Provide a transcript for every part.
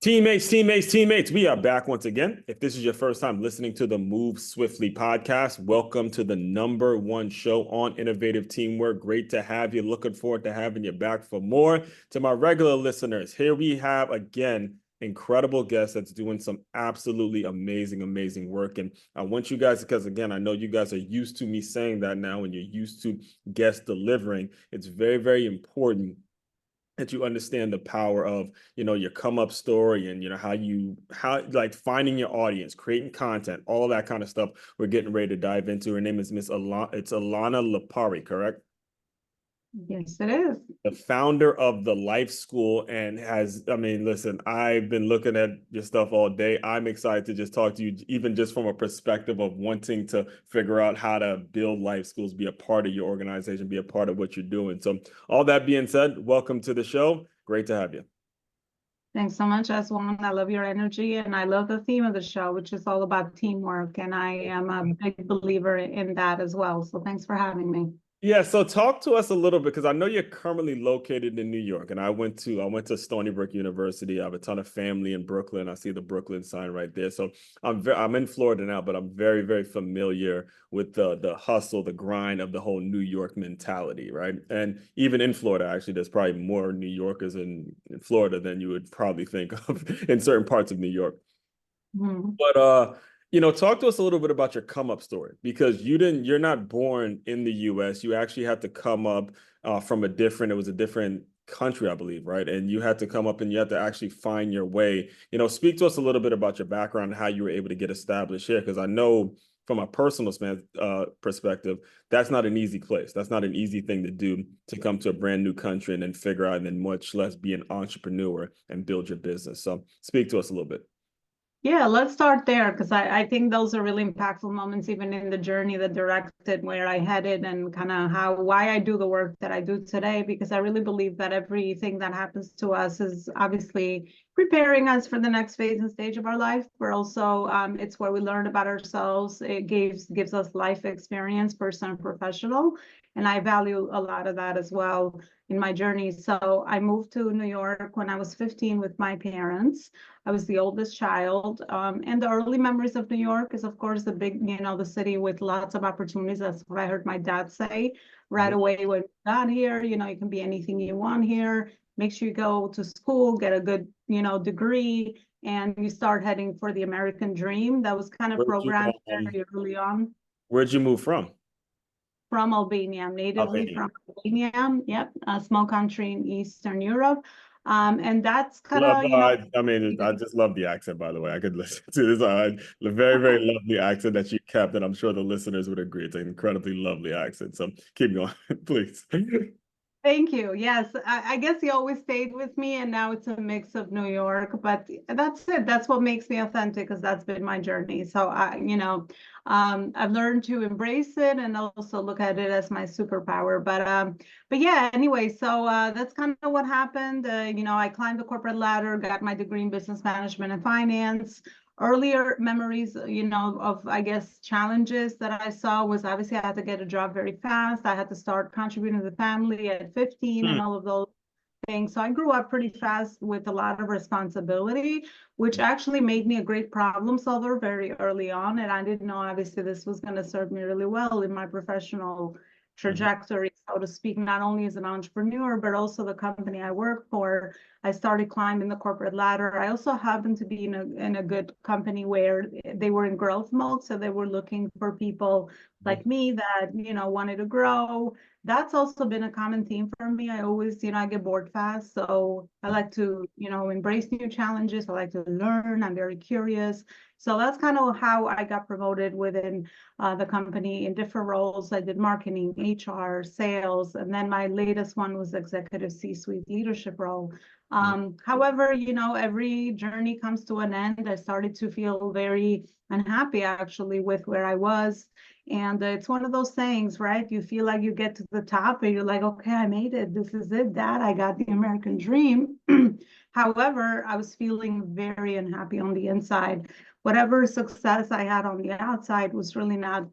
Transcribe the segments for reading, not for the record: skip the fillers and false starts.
Teammates, we are back once again. If this is your first time listening to the Move Swiftly podcast, welcome to the #1 show on innovative teamwork. Great to have you. Looking forward to having you back for more. To my regular listeners, here we have again incredible guest that's doing some absolutely amazing work. And I want you guys, because again, I know you guys are used to me saying that now and you're used to guests delivering. It's very important that you understand the power of, your come up story and, how like finding your audience, creating content, all of that kind of stuff. We're getting ready to dive into. Her name is Miss Elona. It's Elona Lopari, correct? Yes, it is. The founder of the Life School and listen, I've been looking at your stuff all day. I'm excited to just talk to you, even just from a perspective of wanting to figure out how to build life schools, be a part of your organization, be a part of what you're doing. So all that being said, welcome to the show. Great to have you. Thanks so much, Aswan. I love your energy and I love the theme of the show, which is all about teamwork. And I am a big believer in that as well. So thanks for having me. Yeah, so talk to us a little bit because I know you're currently located in New York, and I went to Stony Brook University. I have a ton of family in Brooklyn. I see the Brooklyn sign right there. So I'm in Florida now, but I'm very familiar with the hustle, the grind of the whole New York mentality, right? And even in Florida, actually, there's probably more New Yorkers in Florida than you would probably think of in certain parts of New York. Mm-hmm. But talk to us a little bit about your come up story because you're not born in the US. You actually had to come up from it was a different country, I believe, right? And you had to come up and you had to actually find your way. Speak to us a little bit about your background and how you were able to get established here, because I know from a personal perspective, that's not an easy place. That's not an easy thing to do, to come to a brand new country and then figure out, and then much less be an entrepreneur and build your business. So speak to us a little bit. Yeah, let's start there because I think those are really impactful moments, even in the journey that directed where I headed and kind of why I do the work that I do today, because I really believe that everything that happens to us is obviously preparing us for the next phase and stage of our life. But also, it's where we learn about ourselves. It gives us life experience, personal and professional. And I value a lot of that as well in my journey. So I moved to New York when I was 15 with my parents. I was the oldest child. And the early memories of New York is, of course, the big, the city with lots of opportunities. That's what I heard my dad say right away when we got here. You can be anything you want here. Make sure you go to school, get a good, degree, and you start heading for the American dream. That was kind of programmed very early on. Where'd you move from? From Albania. I'm natively from Albania. Yep, a small country in Eastern Europe. And that's kind of, I just love the accent, by the way. I could listen to this. Very lovely accent that you kept, and I'm sure the listeners would agree. It's an incredibly lovely accent. So keep going, please. Thank you. Yes, I guess he always stayed with me, and now it's a mix of New York. But that's it. That's what makes me authentic, because that's been my journey. So I've learned to embrace it and also look at it as my superpower. But yeah. Anyway, so that's kind of what happened. I climbed the corporate ladder, got my degree in business management and finance. Earlier memories, of, I guess, challenges that I saw was obviously I had to get a job very fast. I had to start contributing to the family at 15 and all of those things. So I grew up pretty fast with a lot of responsibility, which actually made me a great problem solver very early on. And I didn't know, obviously, this was going to serve me really well in my professional trajectory, so to speak, not only as an entrepreneur, but also the company I work for. I started climbing the corporate ladder. I also happened to be in a good company where they were in growth mode. So they were looking for people like me that, wanted to grow. That's also been a common theme for me. I always, I get bored fast. So I like to, embrace new challenges. I like to learn. I'm very curious. So that's kind of how I got promoted within the company in different roles. I did marketing, HR, sales, and then my latest one was executive C-suite leadership role. However, every journey comes to an end. I started to feel very unhappy, actually, with where I was. And it's one of those things, right? You feel like you get to the top and you're like, okay, I made it. This is it, Dad. I got the American dream. However, I was feeling very unhappy on the inside. Whatever success I had on the outside was really not,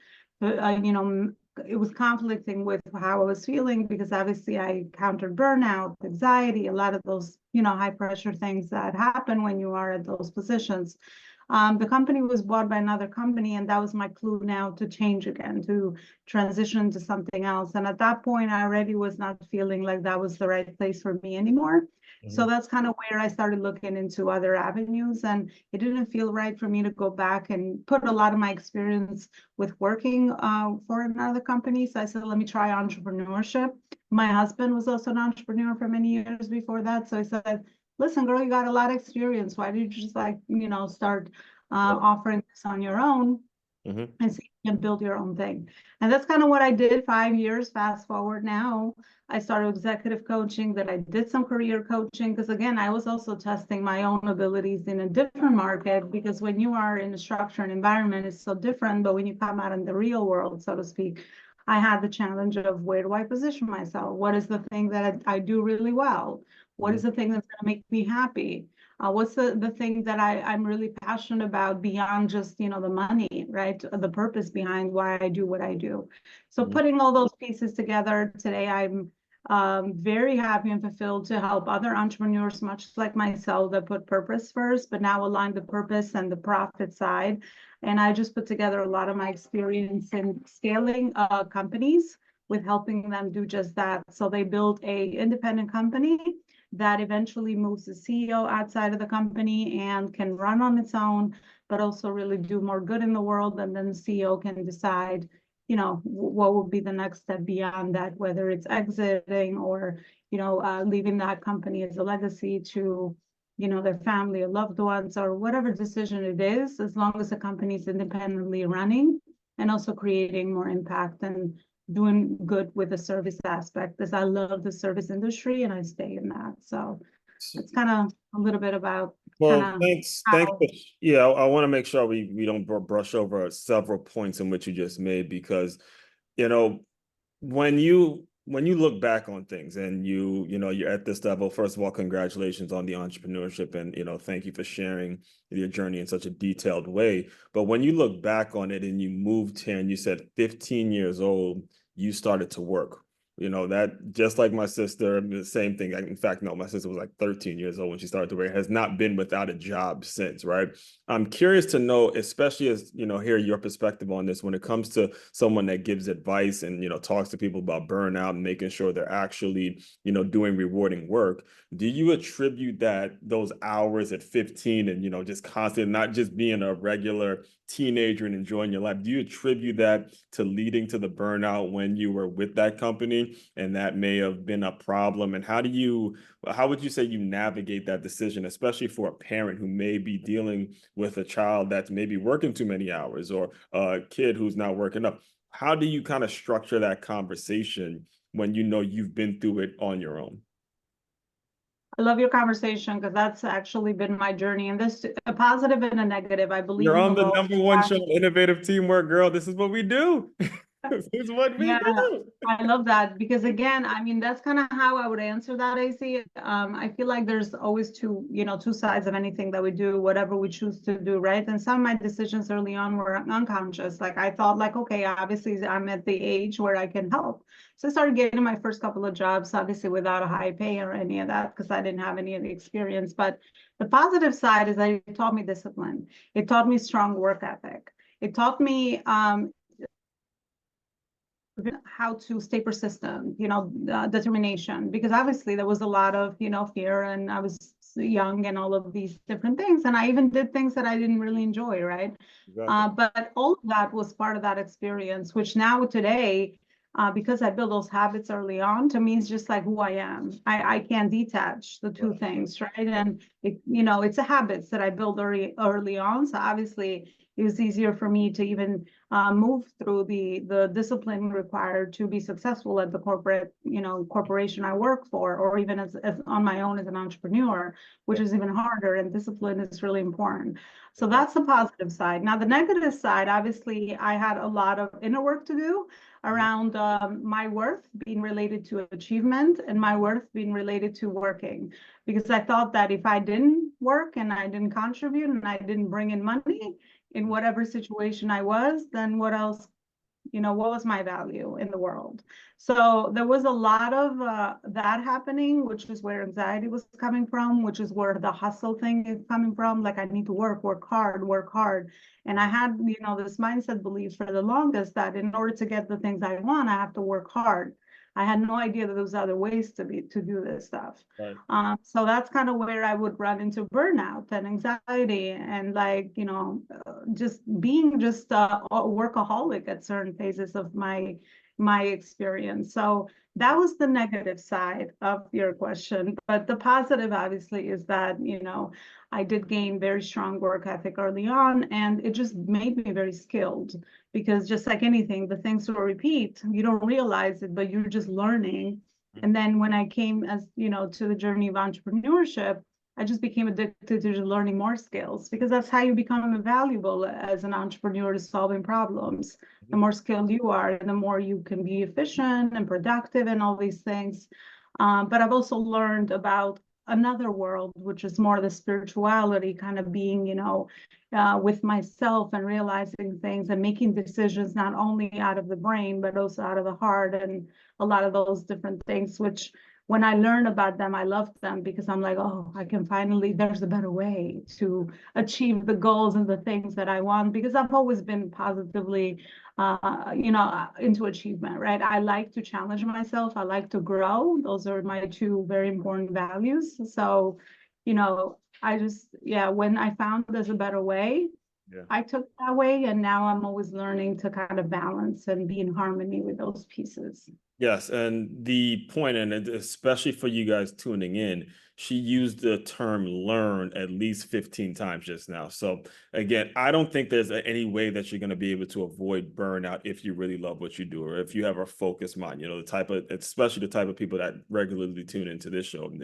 it was conflicting with how I was feeling because obviously I encountered burnout, anxiety, a lot of those, high pressure things that happen when you are at those positions. The company was bought by another company, and that was my clue now to change again, to transition to something else. And at that point, I already was not feeling like that was the right place for me anymore. So that's kind of where I started looking into other avenues, and it didn't feel right for me to go back and put a lot of my experience with working for another company. So I said, let me try entrepreneurship. My husband was also an entrepreneur for many years before that. So I said, listen, girl, you got a lot of experience. Why did you just start offering this on your own and see if you can build your own thing? And that's kind of what I did. 5 years, fast forward now, I started executive coaching, that I did some career coaching, because again, I was also testing my own abilities in a different market, because when you are in a structured environment, it's so different. But when you come out in the real world, so to speak, I had the challenge of, where do I position myself? What is the thing that I do really well? What is the thing that's going to make me happy? What's the thing that I'm really passionate about beyond just, the money, right? The purpose behind why I do what I do. So putting all those pieces together today, I'm very happy and fulfilled to help other entrepreneurs, much like myself, that put purpose first, but now align the purpose and the profit side. And I just put together a lot of my experience in scaling companies with helping them do just that. So they built a independent company that eventually moves the CEO outside of the company and can run on its own, but also really do more good in the world. And then the CEO can decide, what would be the next step beyond that, whether it's exiting or, leaving that company as a legacy to, their family or loved ones, or whatever decision it is, as long as the company is independently running and also creating more impact and doing good with the service aspect, because I love the service industry and I stay in that. So it's kind of a little bit about Well, thanks. Thanks. how. Yeah, I want to make sure we don't brush over several points in which you just made, because, you know, when you look back on things and you're at this level, first of all, congratulations on the entrepreneurship, and thank you for sharing your journey in such a detailed way. But when you look back on it and you moved here and you said 15 years old, you started to work. That, just like my sister, the same thing. In fact, no, my sister was like 13 years old when she started to work, has not been without a job since, right? I'm curious to know, especially as, hear your perspective on this when it comes to someone that gives advice and, talks to people about burnout and making sure they're actually, doing rewarding work. Do you attribute those hours at 15 and, just constantly not just being a regular teenager and enjoying your life, do you attribute that to leading to the burnout when you were with that company, and that may have been a problem? And how would you say you navigate that decision, especially for a parent who may be dealing with a child that's maybe working too many hours, or a kid who's not working up? How do you kind of structure that conversation when you've been through it on your own? I love your conversation, because that's actually been my journey, and this, a positive and a negative. I believe You're in the on the law. number one show, Innovative Teamwork, girl. This is what we do. This is what we Yeah, do. I love that, because again, I mean, that's kind of how I would answer that, AC. I feel like there's always two sides of anything that we do, whatever we choose to do, right? And some of my decisions early on were unconscious. Like, I thought, like, okay, obviously I'm at the age where I can help. So I started getting my first couple of jobs, obviously without a high pay or any of that, because I didn't have any of the experience. But the positive side is that it taught me discipline. It taught me strong work ethic. It taught me how to stay persistent, determination, because obviously there was a lot of, fear, and I was young and all of these different things. And I even did things that I didn't really enjoy, right? Exactly. But all of that was part of that experience, which now today, because I built those habits early on, to me, it's just like who I am. I can't detach the two things, right? And it's a habits that I built early on. So obviously it was easier for me to even move through the discipline required to be successful at the corporation I work for, or even as on my own as an entrepreneur, which is even harder. And discipline is really important. So that's the positive side. Now, the negative side, obviously, I had a lot of inner work to do around my worth being related to achievement, and my worth being related to working, because I thought that if I didn't work and I didn't contribute and I didn't bring in money in whatever situation I was, then what else what was my value in the world? So there was a lot of that happening, which is where anxiety was coming from, which is where the hustle thing is coming from. Like I need to work hard, work hard. And I had, this mindset belief for the longest that in order to get the things I want, I have to work hard. I had no idea that there was other ways to do this stuff. Right. So that's kind of where I would run into burnout and anxiety and like, just being just a workaholic at certain phases of my experience. So that was the negative side of your question. But the positive obviously is that, I did gain very strong work ethic early on, and it just made me very skilled because just like anything, the things will repeat. You don't realize it, but you're just learning. And then when I came to the journey of entrepreneurship, I just became addicted to learning more skills because that's how you become valuable as an entrepreneur to solving problems. The more skilled you are, the more you can be efficient and productive and all these things. But I've also learned about another world, which is more the spirituality, kind of being, with myself and realizing things and making decisions not only out of the brain, but also out of the heart and a lot of those different things, which when I learn about them, I love them because I'm like, oh, I can finally, there's a better way to achieve the goals and the things that I want because I've always been positively, into achievement, right? I like to challenge myself. I like to grow. Those are my two very important values. So, I just, yeah, when I found there's a better way, Yeah. I took that way. And now I'm always learning to kind of balance and be in harmony with those pieces. Yes, and the point, and especially for you guys tuning in, she used the term learn at least 15 times just now. So again, I don't think there's any way that you're going to be able to avoid burnout if you really love what you do, or if you have a focused mind, the type of, especially the type of people that regularly tune into this show. And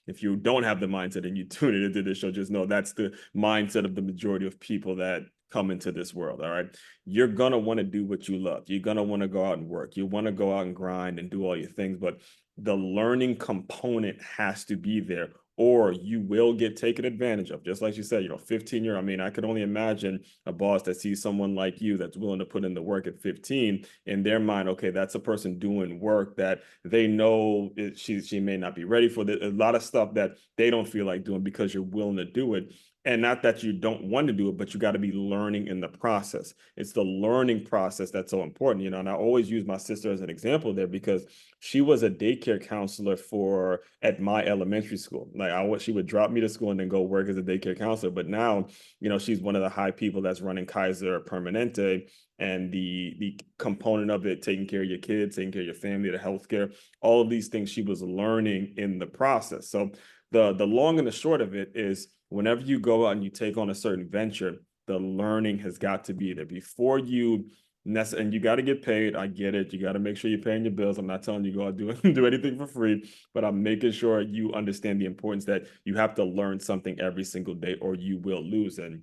if you don't have the mindset and you tune into this show, just know that's the mindset of the majority of people that come into this world. All right. You're going to want to do what you love. You're going to want to go out and work. You want to go out and grind and do all your things, but the learning component has to be there, or you will get taken advantage of. Just like you said, 15-year. I mean, I could only imagine a boss that sees someone like you that's willing to put in the work at 15 in their mind. Okay, that's a person doing work that they know she may not be ready for. A lot of stuff that they don't feel like doing because you're willing to do it. And not that you don't want to do it, but you got to be learning in the process. It's the learning process that's so important, and I always use my sister as an example there because she was a daycare counselor at my elementary school. Like she would drop me to school and then go work as a daycare counselor. But now, she's one of the high people that's running Kaiser Permanente, and the component of it, taking care of your kids, taking care of your family, the healthcare, all of these things she was learning in the process. So the long and the short of it is, whenever you go out and you take on a certain venture, the learning has got to be there before you. And you got to get paid. I get it. You got to make sure you're paying your bills. I'm not telling you go out do anything for free, but I'm making sure you understand the importance that you have to learn something every single day, or you will lose. And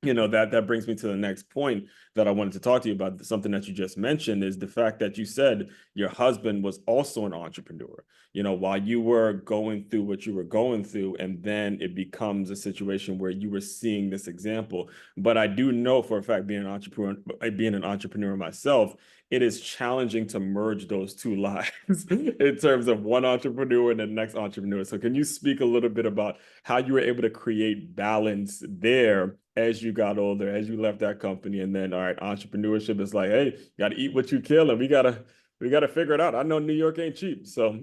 that brings me to the next point that I wanted to talk to you about. Something that you just mentioned is the fact that you said your husband was also an entrepreneur, while you were going through what you were going through, and then it becomes a situation where you were seeing this example. But I do know for a fact, being an entrepreneur myself, it is challenging to merge those two lives in terms of one entrepreneur and the next entrepreneur. So can you speak a little bit about how you were able to create balance there as you got older, as you left that company? And then, all right, entrepreneurship is like, hey, you got to eat what you kill, and we got to figure it out. I know New York ain't cheap. So,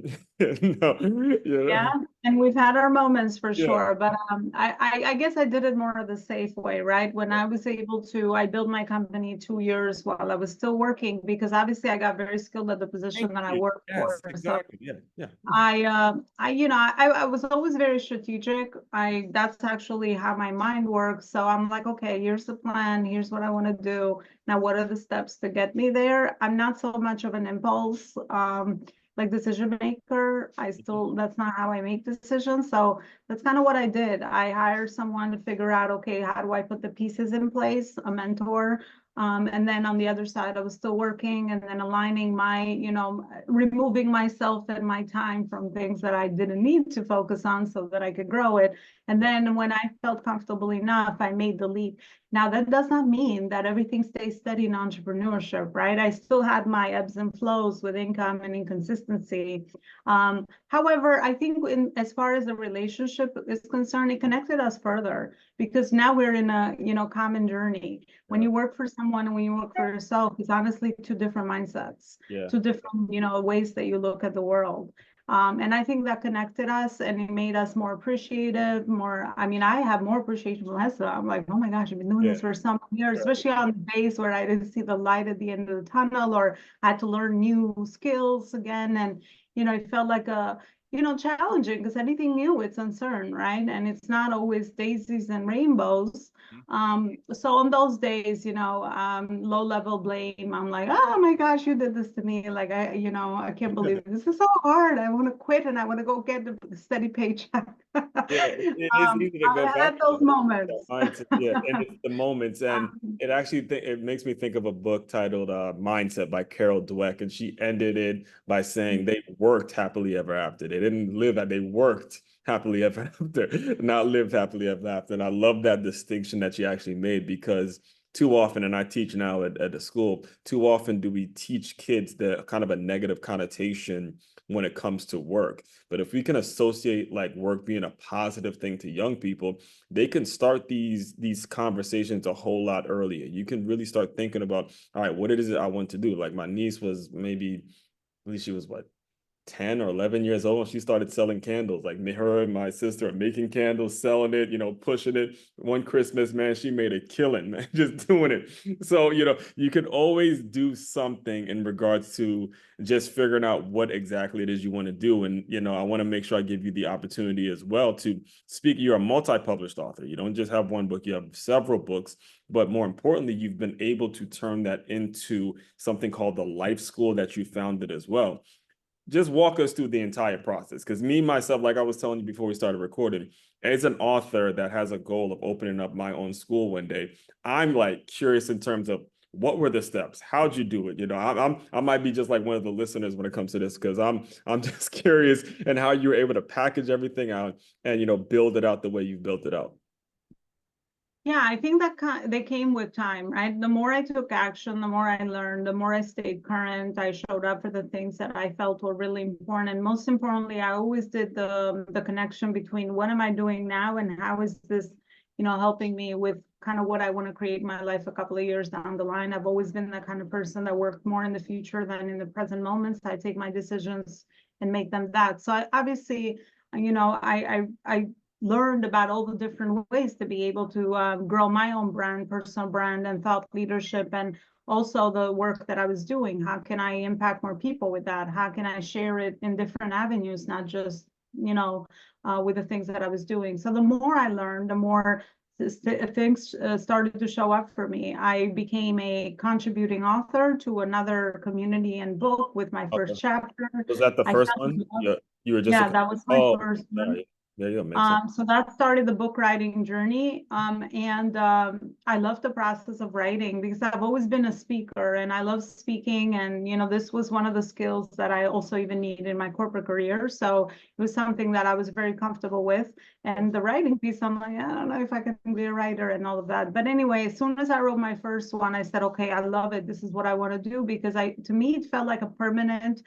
Yeah, and we've had our moments for Yeah. sure, but I guess I did it more the safe way, right? When I was able to, I built my company 2 years while I was still working because obviously I got very skilled at the position that I worked Yes, for. So exactly. Yeah, yeah. I was always very strategic. That's actually how my mind works. So I'm like, okay, here's the plan. Here's what I want to do. Now, what are the steps to get me there? I'm not so much of an impulse, like decision maker. That's not how I make decisions. So that's kind of what I did. I hired someone to figure out, okay, how do I put the pieces in place? A mentor, And then on the other side, I was still working and then aligning my, removing myself and my time from things that I didn't need to focus on so that I could grow it. And then when I felt comfortable enough, I made the leap. Now, that does not mean that everything stays steady in entrepreneurship, right? I still had my ebbs and flows with income and inconsistency. However, I think as far as the relationship is concerned, it connected us further because now we're in a, common journey. When you work for someone and when you work for yourself, it's honestly two different mindsets, Yeah. two different, ways that you look at the world. And I think that connected us and it made us more appreciative, I have more appreciation for myself. I'm like, oh my gosh, I've been doing Yeah. this for some years, especially on the days where I didn't see the light at the end of the tunnel or had to learn new skills again. And, it felt like challenging because anything new, it's uncertain, right? And it's not always daisies and rainbows. So on those days, low level blame, I'm like, oh my gosh, you did this to me. Like, I can't believe it. This is so hard. I want to quit and I want to go get a steady paycheck. Yeah, it is easy to go I back had to those moments. that mindset. Yeah, and it's the moments, and it actually it makes me think of a book titled "Mindset" by Carol Dweck, and she ended it by saying they worked happily ever after. They didn't live that; they worked happily ever after, not lived happily ever after. And I love that distinction that she actually made because too often, and I teach now at the school, too often do we teach kids the kind of a negative connotation when it comes to work. But if we can associate like work being a positive thing to young people, they can start these conversations a whole lot earlier. You can really start thinking about, all right, what it is I want to do. Like my niece was maybe, at least she was what, 10 or 11 years old, she started selling candles. Like her and my sister are making candles, selling it, pushing it. One Christmas, man, she made a killing, man, just doing it. So, you can always do something in regards to just figuring out what exactly it is you want to do. And, I want to make sure I give you the opportunity as well to speak. You're a multi-published author. You don't just have one book, you have several books. But more importantly, you've been able to turn that into something called the life school that you founded as well. Just walk us through the entire process. Because me, myself, like I was telling you before we started recording, as an author that has a goal of opening up my own school one day, I'm like curious in terms of what were the steps? How'd you do it? I might be just like one of the listeners when it comes to this because I'm just curious and how you were able to package everything out and build it out the way you built it out. Yeah, I think that they came with time, right? The more I took action, the more I learned, the more I stayed current. I showed up for the things that I felt were really important. And most importantly, I always did the connection between what am I doing now and how is this, helping me with kind of what I want to create in my life a couple of years down the line. I've always been that kind of person that worked more in the future than in the present moments. I take my decisions and make them that. So obviously, I learned about all the different ways to be able to grow my own brand, personal brand, and thought leadership, and also the work that I was doing. How can I impact more people with that? How can I share it in different avenues, not just, with the things that I was doing? So the more I learned, the more things started to show up for me. I became a contributing author to another community and book with my Okay. first chapter. Was that the I first got, one? Yeah, you were just yeah, that was my oh, first one. sorry. There you go. Makes sense. So that started the book writing journey. And I love the process of writing because I've always been a speaker and I love speaking. And, this was one of the skills that I also even need in my corporate career. So it was something that I was very comfortable with. And the writing piece, I'm like, I don't know if I can be a writer and all of that. But anyway, as soon as I wrote my first one, I said, okay, I love it. This is what I want to do because to me, it felt like a permanent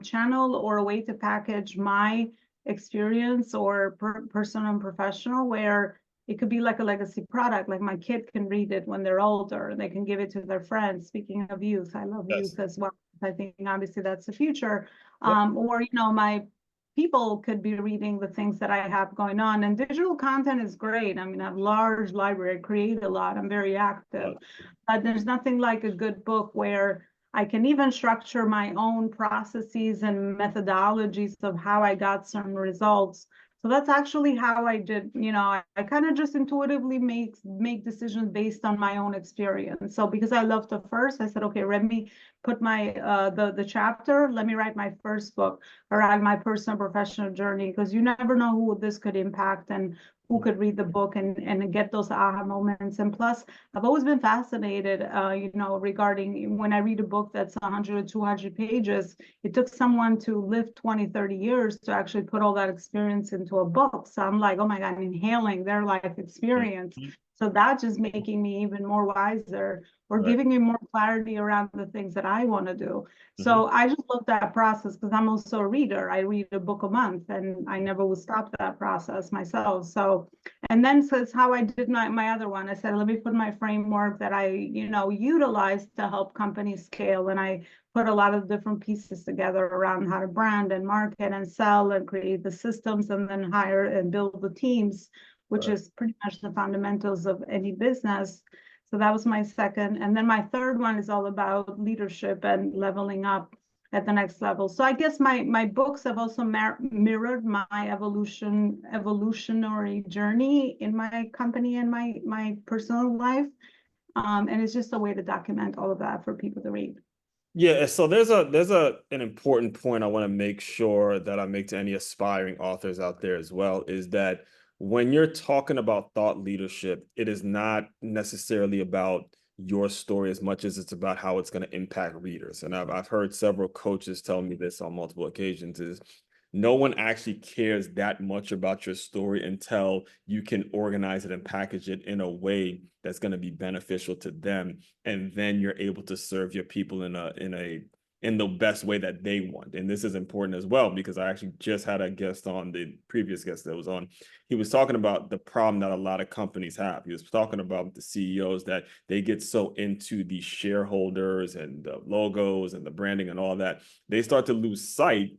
channel or a way to package my experience or personal and professional, where it could be like a legacy product. Like my kid can read it when they're older, they can give it to their friends. Speaking of youth, I love Yes. youth as well. I think obviously that's the future. Yep. Or my people could be reading the things that I have going on. And digital content is great. I mean, I have a large library, I create a lot, I'm very active, but there's nothing like a good book where I can even structure my own processes and methodologies of how I got some results. So that's actually how I did, I kind of just intuitively make decisions based on my own experience. So because I loved the first, I said, okay, let me put my the chapter, let me write my first book around my personal professional journey, because you never know who this could impact and who could read the book and get those aha moments. And plus, I've always been fascinated, regarding when I read a book that's 100 or 200 pages, it took someone to live 20, 30 years to actually put all that experience into a book. So I'm like, oh my God, I'm inhaling their life experience. Mhm. So that's just making me even more wiser, or Right. giving me more clarity around the things that I want to do. Mhm. So I just love that process because I'm also a reader. I read a book a month and I never will stop that process myself. So, and then so it's how I did my other one. I said, let me put my framework that I, utilize to help companies scale. And I put a lot of different pieces together around how to brand and market and sell and create the systems and then hire and build the teams, which Right. is pretty much the fundamentals of any business. So that was my second. And then my third one is all about leadership and leveling up at the next level. So I guess my books have also mirrored my evolutionary journey in my company and my personal life. And it's just a way to document all of that for people to read. Yeah, so there's an important point I want to make sure that I make to any aspiring authors out there as well, is that when you're talking about thought leadership, it is not necessarily about your story as much as it's about how it's going to impact readers. And I've heard several coaches tell me this on multiple occasions, is no one actually cares that much about your story until you can organize it and package it in a way that's going to be beneficial to them, and then you're able to serve your people in the best way that they want. And this is important as well, because I actually just had a guest on, the previous guest that was on. He was talking about the problem that a lot of companies have. He was talking about the CEOs, that they get so into the shareholders and the logos and the branding and all that, they start to lose sight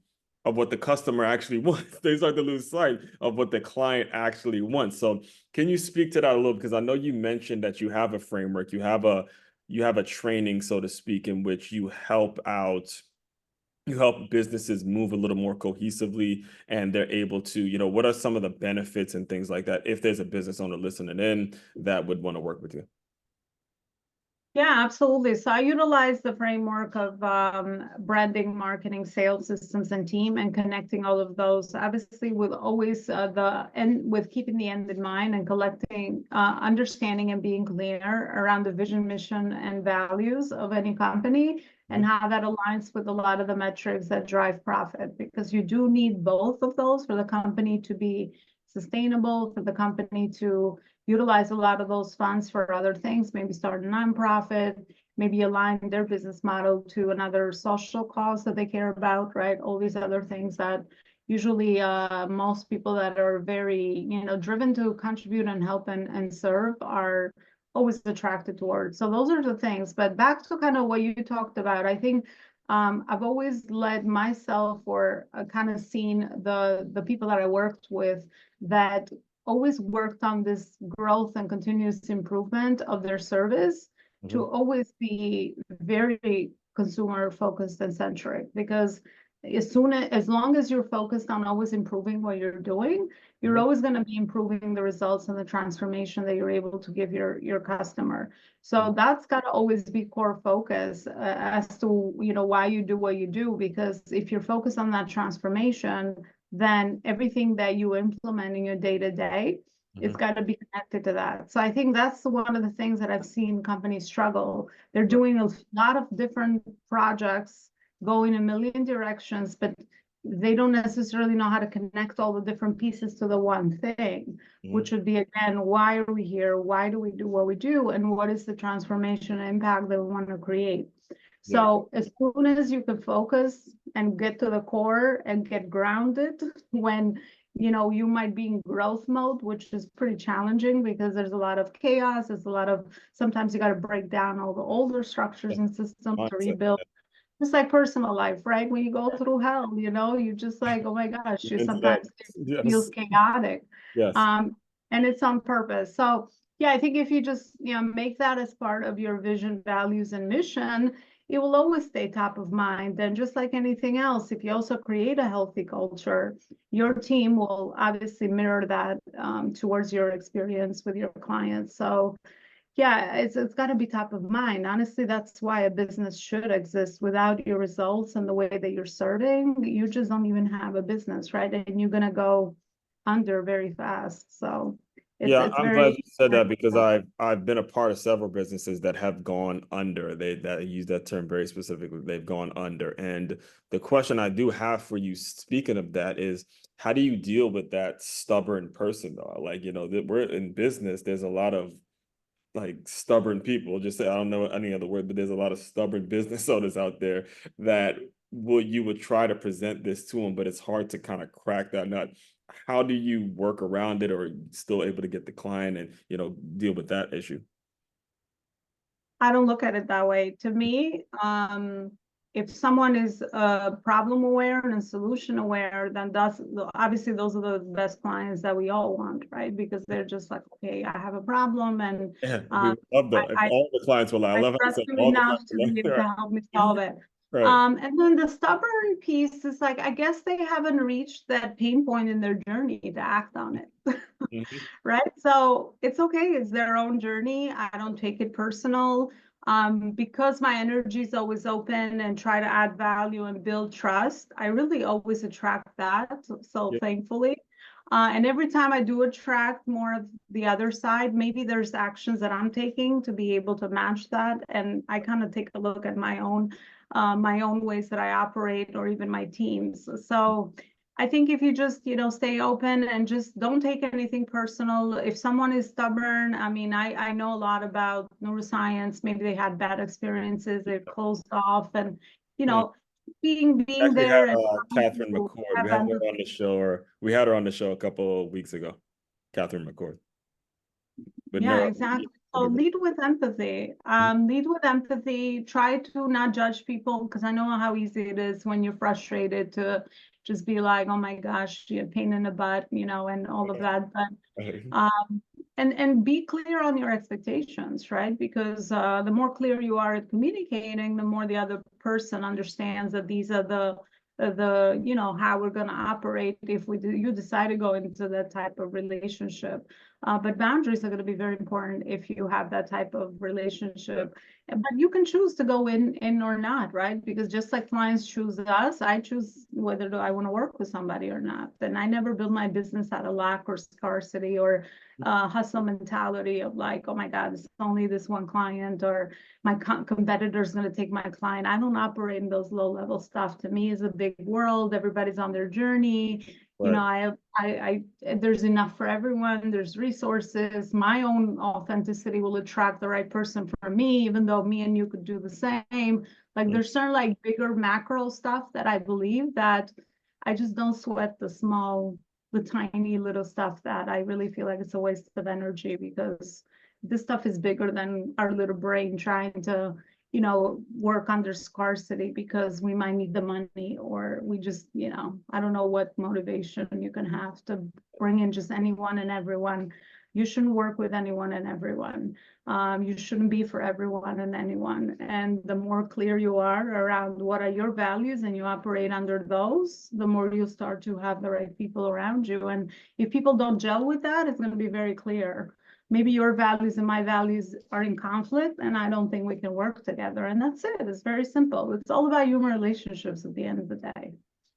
of what the customer actually wants. They start to lose sight of what the client actually wants. So can you speak to that a little? Because I know you mentioned that you have a framework, you have a training, so to speak, in which you help businesses move a little more cohesively, and they're able to, what are some of the benefits and things like that if there's a business owner listening in that would want to work with you? Yeah, absolutely. So I utilize the framework of branding, marketing, sales systems, and team, and connecting all of those. Obviously, with always with keeping the end in mind and collecting, understanding, and being clear around the vision, mission, and values of any company, and how that aligns with a lot of the metrics that drive profit. Because you do need both of those for the company to be sustainable, for the company to utilize a lot of those funds for other things, maybe start a nonprofit, maybe align their business model to another social cause that they care about, right? All these other things that usually most people that are very, driven to contribute and help and serve are always attracted towards. So those are the things. But back to kind of what you talked about, I think I've always led myself, or kind of seen the people that I worked with that always worked on this growth and continuous improvement of their service, Mm-hmm. to always be very consumer focused and centric. Because as long as you're focused on always improving what you're doing, you're Mm-hmm. always going to be improving the results and the transformation that you're able to give your customer. So that's got to always be core focus, as to why you do what you do. Because if you're focused on that transformation, then everything that you implement in your day-to-day, it's Mm-hmm. got to be connected to that. So I think that's one of the things that I've seen companies struggle. They're Right. doing a lot of different projects, going a million directions, but they don't necessarily know how to connect all the different pieces to the one thing, Mm-hmm. which would be, again, why are we here? Why do we do what we do? And what is the transformation and impact that we want to create? Yeah. So as soon as you can focus and get to the core and get grounded, when you might be in growth mode, which is pretty challenging because there's a lot of chaos. There's a lot of, sometimes you got to break down all the older structures and systems to Mindset. rebuild. It's like personal life, right? When you go through hell, you just like, oh my gosh, you Mindset. sometimes it feels Yes. chaotic. Yes. Um, and it's on purpose. So yeah, I think if you just, make that as part of your vision, values, and mission, it will always stay top of mind. And just like anything else, if you also create a healthy culture, your team will obviously mirror that towards your experience with your clients. So yeah, it's got to be top of mind. Honestly, that's why a business should exist. Without your results and the way that you're serving, you just don't even have a business, right? And you're gonna go under very fast. So Yeah, it's I'm glad very, you said very that because I've been a part of several businesses that have gone under. They that use that term very specifically. They've gone under. And the question I do have for you, speaking of that, is how do you deal with that stubborn person though? Like, that we're in business, there's a lot of like stubborn people. Just say I don't know any other word, but there's a lot of stubborn business owners out there that you would try to present this to them, but it's hard to kind of crack that nut. How do you work around it, or still able to get the client and deal with that issue? I don't look at it that way. To me, if someone is problem aware and solution aware, then that's obviously those are the best clients that we all want, right? Because they're just like, okay, I have a problem, and Yeah, we would love I, though. If I all the clients will. I I love how you trust said you all the enough clients to be able will. to help me solve it. Right. And then the stubborn piece is like, I guess they haven't reached that pain point in their journey to act on it. Mhm. Right? So it's okay. It's their own journey. I don't take it personal. Because my energy is always open and try to add value and build trust, I really always attract that. So Yeah. thankfully. And every time I do attract more of the other side, maybe there's actions that I'm taking to be able to match that. And I kind of take a look at my own ways that I operate, or even my teams. So I think if you just, stay open and just don't take anything personal. If someone is stubborn, I mean, I know a lot about neuroscience. Maybe they had bad experiences, they're closed off, and you Hmm. know, being Actually had there and Catherine to McCord. have We had her empathy. on the show, or we had her on the show a couple of weeks ago. Catherine McCord. But Yeah, no, exactly. So lead with empathy. Lead with empathy. Try to not judge people, because I know how easy it is when you're frustrated to just be like, oh my gosh, you're a pain in the butt, and all of that. But um, and be clear on your expectations, right? Because the more clear you are at communicating, the more the other person understands that these are the how we're going to operate if you decide to go into that type of relationship. But boundaries are going to be very important if you have that type of relationship. But you can choose to go in or not, right? Because just like clients choose us, I choose whether do I want to work with somebody or not. And I never build my business out of lack or scarcity or hustle mentality of like, oh my God, it's only this one client, or my competitor is going to take my client. I don't operate in those low level stuff. To me, is a big world. Everybody's on their journey. right. There's enough for everyone. There's resources. My own authenticity will attract the right person for me, even though me and you could do the same. Like Mm. there's certain like bigger macro stuff that I believe that I just don't sweat the tiny little stuff that I really feel like it's a waste of energy, because this stuff is bigger than our little brain trying to work under scarcity because we might need the money, or we just, I don't know what motivation you can have to bring in just anyone and everyone. You shouldn't work with anyone and everyone. You shouldn't be for everyone and anyone. And the more clear you are around what are your values and you operate under those, the more you'll start to have the right people around you. And if people don't gel with that, it's going to be very clear. Maybe your values and my values are in conflict, and I don't think we can work together. And that's it. It's very simple. It's all about human relationships at the end of the day.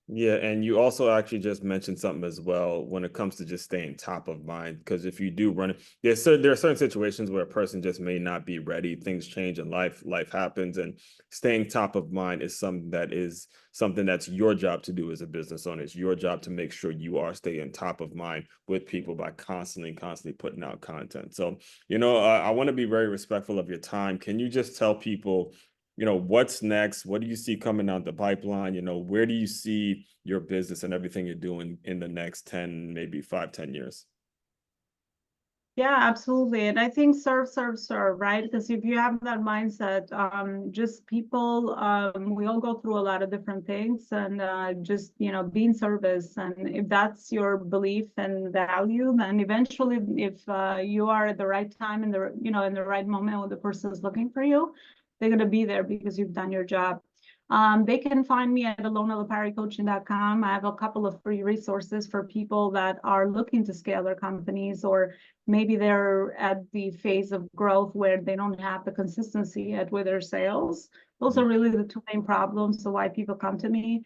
Yeah, and you also actually just mentioned something as well when it comes to just staying top of mind. Because if you do run it, there are certain situations where a person just may not be ready. Things change in life happens, and staying top of mind is something that's your job to do as a business owner. It's your job to make sure you are staying top of mind with people by constantly putting out content. So, I want to be very respectful of your time. Can you just tell people, what's next? What do you see coming out the pipeline? Where do you see your business and everything you're doing in the next 10, maybe 5, 10 years? Yeah, absolutely. And I think serve, right? Because if you have that mindset, just people, we all go through a lot of different things, and just, be in service. And if that's your belief and value, then eventually, if you are at the right time in the right moment when the person is looking for you, they're going to be there because you've done your job. They can find me at elonaloparicoaching.com. I have a couple of free resources for people that are looking to scale their companies, or maybe they're at the phase of growth where they don't have the consistency yet with their sales. Those are really the two main problems. So why people come to me.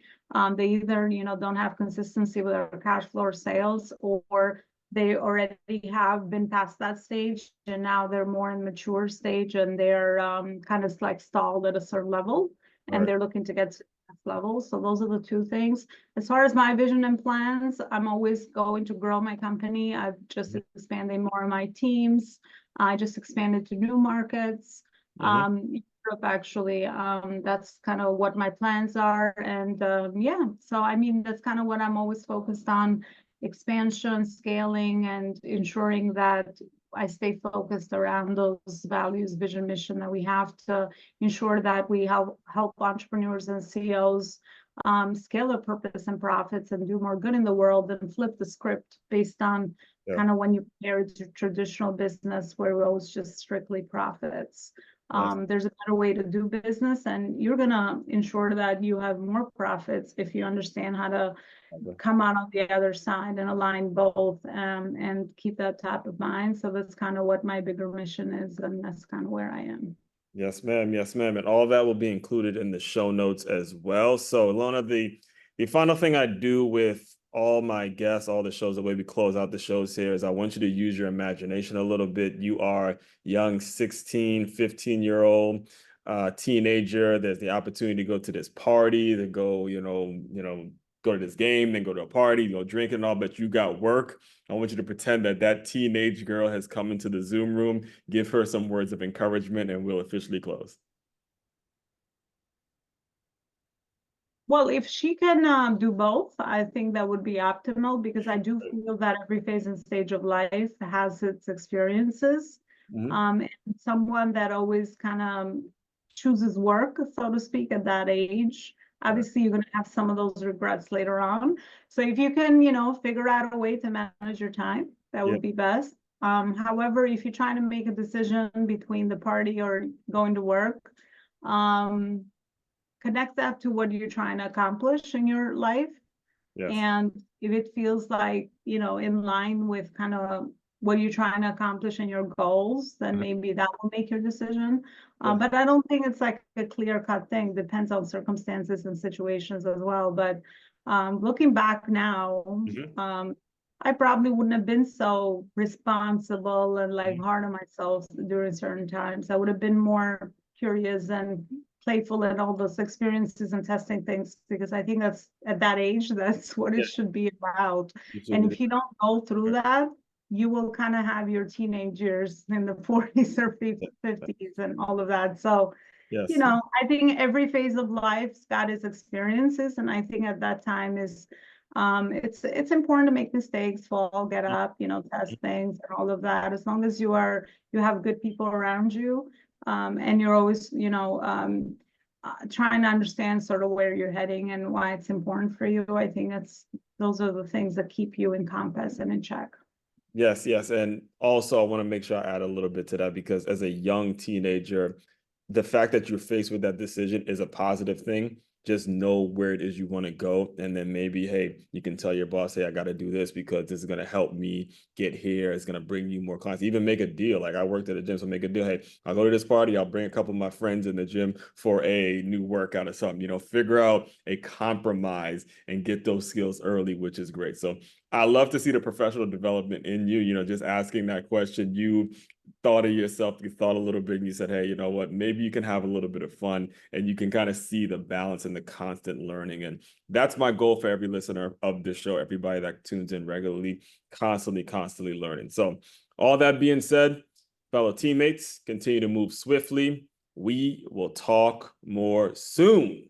They either, don't have consistency with their cash flow or sales, or they already have been past that stage and now they're more in mature stage and they're kind of like stalled at a certain level and Right. they're looking to get to the next level. So those are the two things. As far as my vision and plans, I'm always going to grow my company. I've just expanded more of my teams. I just expanded to new markets. Europe actually. That's kind of what my plans are. And yeah, so I mean, that's kind of what I'm always focused on: expansion, scaling, and ensuring that I stay focused around those values, vision, mission that we have to ensure that we help entrepreneurs and CEOs scale their purpose and profits and do more good in the world, and flip the script based on kind of when you compare it to traditional business where it was just strictly profits. There's a better way to do business, and you're going to ensure that you have more profits if you understand how to come out on the other side and align both, and keep that top of mind. So that's kind of what my bigger mission is, and that's kind of where I am. Yes, ma'am. Yes, ma'am. And all that will be included in the show notes as well. So, Elona, the final thing I do with all my guests, all the shows, the way we close out the shows here, is I want you to use your imagination a little bit. You are young 16, 15-year-old teenager. There's the opportunity to go to this party, to go, go to this game, then go to a party, go drink and all, but you got work. I want you to pretend that that teenage girl has come into the Zoom room, give her some words of encouragement, and we'll officially close. Well, if she can do both, I think that would be optimal, because I do feel that every phase and stage of life has its experiences. And someone that always kind of chooses work, so to speak, at that age, obviously you're going to have some of those regrets later on. So if you can, figure out a way to manage your time, that would be best. However, if you're trying to make a decision between the party or going to work, connect that to what you're trying to accomplish in your life. Yes. And if it feels like, in line with kind of what you're trying to accomplish in your goals, then maybe that will make your decision. But I don't think it's like a clear-cut thing. Depends on circumstances and situations as well. But looking back now, I probably wouldn't have been so responsible and like hard on myself during certain times. I would have been more curious and playful in all those experiences and testing things, because I think that's at that age, that's what it should be about. And if you don't go through that, you will kind of have your teenage years in the 40s or 50s and all of that. So, I think every phase of life's got its experiences. And I think at that time is, it's important to make mistakes, fall, get up, test things and all of that. As long as you have good people around you, and you're always, trying to understand sort of where you're heading and why it's important for you. I think those are the things that keep you in compass and in check. Yes, yes. And also, I want to make sure I add a little bit to that, because as a young teenager, the fact that you're faced with that decision is a positive thing. Just know where it is you want to go. And then maybe, hey, you can tell your boss, hey, I got to do this because this is going to help me get here. It's going to bring you more clients. Even make a deal. Like I worked at a gym, so make a deal. Hey, I'll go to this party. I'll bring a couple of my friends in the gym for a new workout or something. Figure out a compromise and get those skills early, which is great. So I love to see the professional development in you, just asking that question. You thought of yourself, you thought a little bit, and you said, hey, you know what, maybe you can have a little bit of fun, and you can kind of see the balance and the constant learning. And that's my goal for every listener of this show, everybody that tunes in regularly, constantly learning. So all that being said, fellow teammates, continue to move swiftly. We will talk more soon.